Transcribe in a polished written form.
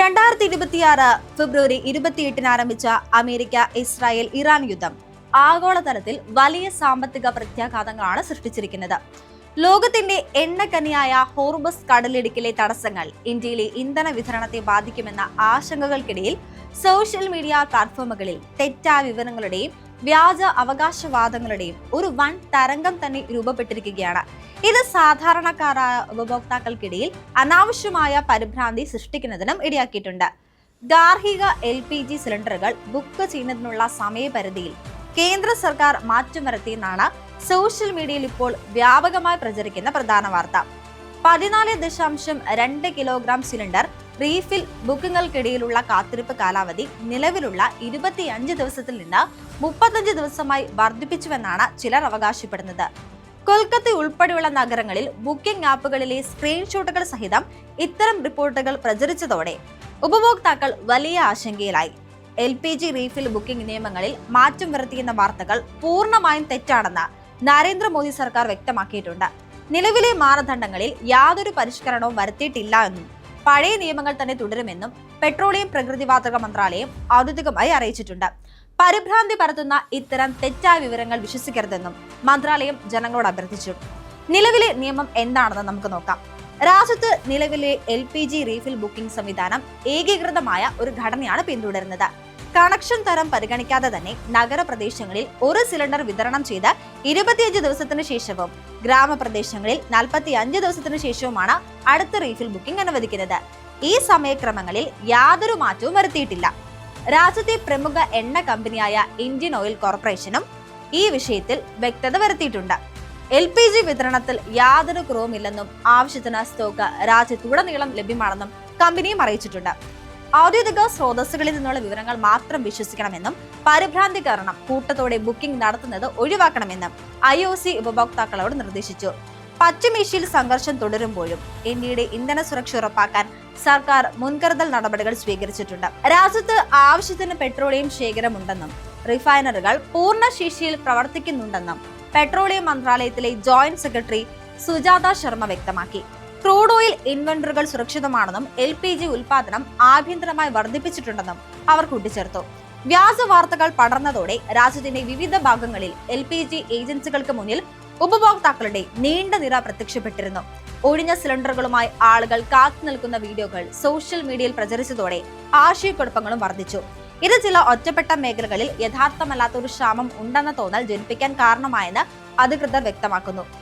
2026 ഫെബ്രുവരി 28 ആരംഭിച്ച America Israel Iran യുദ്ധം ആഗോളതലത്തിൽ വലിയ സാമ്പത്തിക പ്രത്യാഘാതങ്ങളാണ് സൃഷ്ടിച്ചിരിക്കുന്നത്. ലോകത്തിന്റെ എണ്ണക്കനിയായ ഹോർമസ് കടലിടുക്കിലെ തടസ്സങ്ങൾ ഇന്ത്യയിലെ ഇന്ധന വിതരണത്തെ ബാധിക്കുമെന്ന ആശങ്കകൾക്കിടയിൽ സോഷ്യൽ മീഡിയ പ്ലാറ്റ്ഫോമുകളിൽ തെറ്റായ വിവരങ്ങളുടെയും വ്യാജ അവകാശവാദങ്ങളുടെയും ഒരു വൻ തരംഗം തന്നെ രൂപപ്പെട്ടിരിക്കുകയാണ്. ഇത് സാധാരണക്കാരായ ഉപഭോക്താക്കൾക്കിടയിൽ അനാവശ്യമായ പരിഭ്രാന്തി സൃഷ്ടിക്കുന്നതിനും ഇടയാക്കിയിട്ടുണ്ട്. ഗാർഹിക LPG സിലിണ്ടറുകൾ ബുക്ക് ചെയ്യുന്നതിനുള്ള സമയപരിധിയിൽ കേന്ദ്ര സർക്കാർ മാറ്റം വരുത്തിയെന്നാണ് സോഷ്യൽ മീഡിയയിൽ ഇപ്പോൾ വ്യാപകമായി പ്രചരിക്കുന്ന പ്രധാന വാർത്ത. 14.2 കിലോഗ്രാം സിലിണ്ടർ റീഫിൽ ബുക്കിങ്ങുകൾക്കിടയിലുള്ള കാത്തിരിപ്പ് കാലാവധി നിലവിലുള്ള 25 ദിവസത്തിൽ നിന്ന് 35 ദിവസമായി വർദ്ധിപ്പിച്ചുവെന്നാണ് ചിലർ അവകാശപ്പെടുന്നത്. കൊൽക്കത്ത ഉൾപ്പെടെയുള്ള നഗരങ്ങളിൽ ബുക്കിംഗ് ആപ്പുകളിലെ സ്ക്രീൻഷോട്ടുകൾ സഹിതം ഇത്തരം റിപ്പോർട്ടുകൾ പ്രചരിച്ചതോടെ ഉപഭോക്താക്കൾ വലിയ ആശങ്കയിലായി. LPG റീഫിൽ ബുക്കിംഗ് നിയമങ്ങളിൽ മാറ്റം വരുത്തിയെന്ന വാർത്തകൾ പൂർണ്ണമായും തെറ്റാണെന്ന് നരേന്ദ്രമോദി സർക്കാർ വ്യക്തമാക്കിയിട്ടുണ്ട്. നിലവിലെ മാനദണ്ഡങ്ങളിൽ യാതൊരു പരിഷ്കരണവും വരുത്തിയിട്ടില്ല എന്നും പഴയ നിയമങ്ങൾ തന്നെ തുടരുമെന്നും പെട്രോളിയം പ്രകൃതിവാതക മന്ത്രാലയം ഔദ്യോഗികമായി അറിയിച്ചിട്ടുണ്ട്. പരിഭ്രാന്തി പരത്തുന്ന ഇത്തരം തെറ്റായ വിവരങ്ങൾ വിശ്വസിക്കരുതെന്നും മന്ത്രാലയം ജനങ്ങളോട് അഭ്യർത്ഥിച്ചു. നിലവിലെ നിയമം എന്താണെന്ന് നമുക്ക് നോക്കാം. രാജ്യത്ത് നിലവിലെ LPG റീഫിൽ ബുക്കിംഗ് സംവിധാനം ഏകീകൃതമായ ഒരു ഘടനയാണ് പിന്തുടരുന്നത്. കണക്ഷൻ തരം പരിഗണിക്കാതെ തന്നെ നഗരപ്രദേശങ്ങളിൽ ഒരു സിലിണ്ടർ വിതരണം ചെയ്ത് 25 ദിവസത്തിന് ശേഷവും ഗ്രാമപ്രദേശങ്ങളിൽ 45 ദിവസത്തിന് ശേഷവുമാണ് അടുത്ത റീഫിൽ ബുക്കിംഗ് അനുവദിക്കുന്നത്. ഈ സമയക്രമങ്ങളിൽ യാതൊരു മാറ്റവും വരുത്തിയിട്ടില്ല. രാജ്യത്തെ പ്രമുഖ എണ്ണ കമ്പനിയായ ഇന്ത്യൻ ഓയിൽ കോർപ്പറേഷനും ഈ വിഷയത്തിൽ വ്യക്തത വരുത്തിയിട്ടുണ്ട്. LPG വിതരണത്തിൽ യാതൊരു കുറവുമില്ലെന്നും ആവശ്യത്തിന് സ്റ്റോക്ക് രാജ്യത്തുടനീളം ലഭ്യമാണെന്നും കമ്പനിയും അറിയിച്ചിട്ടുണ്ട്. ഔദ്യോഗിക സ്രോതസ്സുകളിൽ നിന്നുള്ള വിവരങ്ങൾ മാത്രം വിശ്വസിക്കണമെന്നും പരിഭ്രാന്തി കാരണം കൂട്ടത്തോടെ ബുക്കിംഗ് നടത്തുന്നത് ഒഴിവാക്കണമെന്നും IOC ഉപഭോക്താക്കളോട് നിർദ്ദേശിച്ചു. പശ്ചിമേഷ്യയിൽ സംഘർഷം തുടരുമ്പോഴും ഇന്ത്യയുടെ ഇന്ധന സുരക്ഷ ഉറപ്പാക്കാൻ സർക്കാർ മുൻകരുതൽ നടപടികൾ സ്വീകരിച്ചിട്ടുണ്ട്. രാജ്യത്ത് ആവശ്യത്തിന് പെട്രോളിയം ശേഖരമുണ്ടെന്നും റിഫൈനറികൾ പൂർണ്ണശേഷിയിൽ പ്രവർത്തിക്കുന്നുണ്ടെന്നും പെട്രോളിയം മന്ത്രാലയത്തിലെ ജോയിന്റ് സെക്രട്ടറി സുജാത ശർമ്മ വ്യക്തമാക്കി. ക്രൂഡ് ഓയിൽ ഇൻവെന്ററികൾ സുരക്ഷിതമാണെന്നും LPG ഉൽപാദനം ആഭ്യന്തരമായി വർദ്ധിപ്പിച്ചിട്ടുണ്ടെന്നും അവർ കൂട്ടിച്ചേർത്തു. വ്യാജ വാർത്തകൾ പടർന്നതോടെ രാജ്യത്തിന്റെ വിവിധ ഭാഗങ്ങളിൽ LPG ഏജൻസികൾക്ക് മുന്നിൽ ഉപഭോക്താക്കളുടെ നീണ്ട നിര പ്രത്യക്ഷപ്പെട്ടിരുന്നു. ഒഴിഞ്ഞ സിലിണ്ടറുകളുമായി ആളുകൾ കാത്തു നിൽക്കുന്ന വീഡിയോകൾ സോഷ്യൽ മീഡിയയിൽ പ്രചരിച്ചതോടെ ആശയക്കുഴപ്പങ്ങളും വർദ്ധിച്ചു. ഇത് ചില ഒറ്റപ്പെട്ട മേഖലകളിൽ യഥാർത്ഥമല്ലാത്ത ഒരു ക്ഷാമം ഉണ്ടെന്ന തോന്നൽ ജനിപ്പിക്കാൻ കാരണമായെന്ന് അധികൃതർ വ്യക്തമാക്കുന്നു.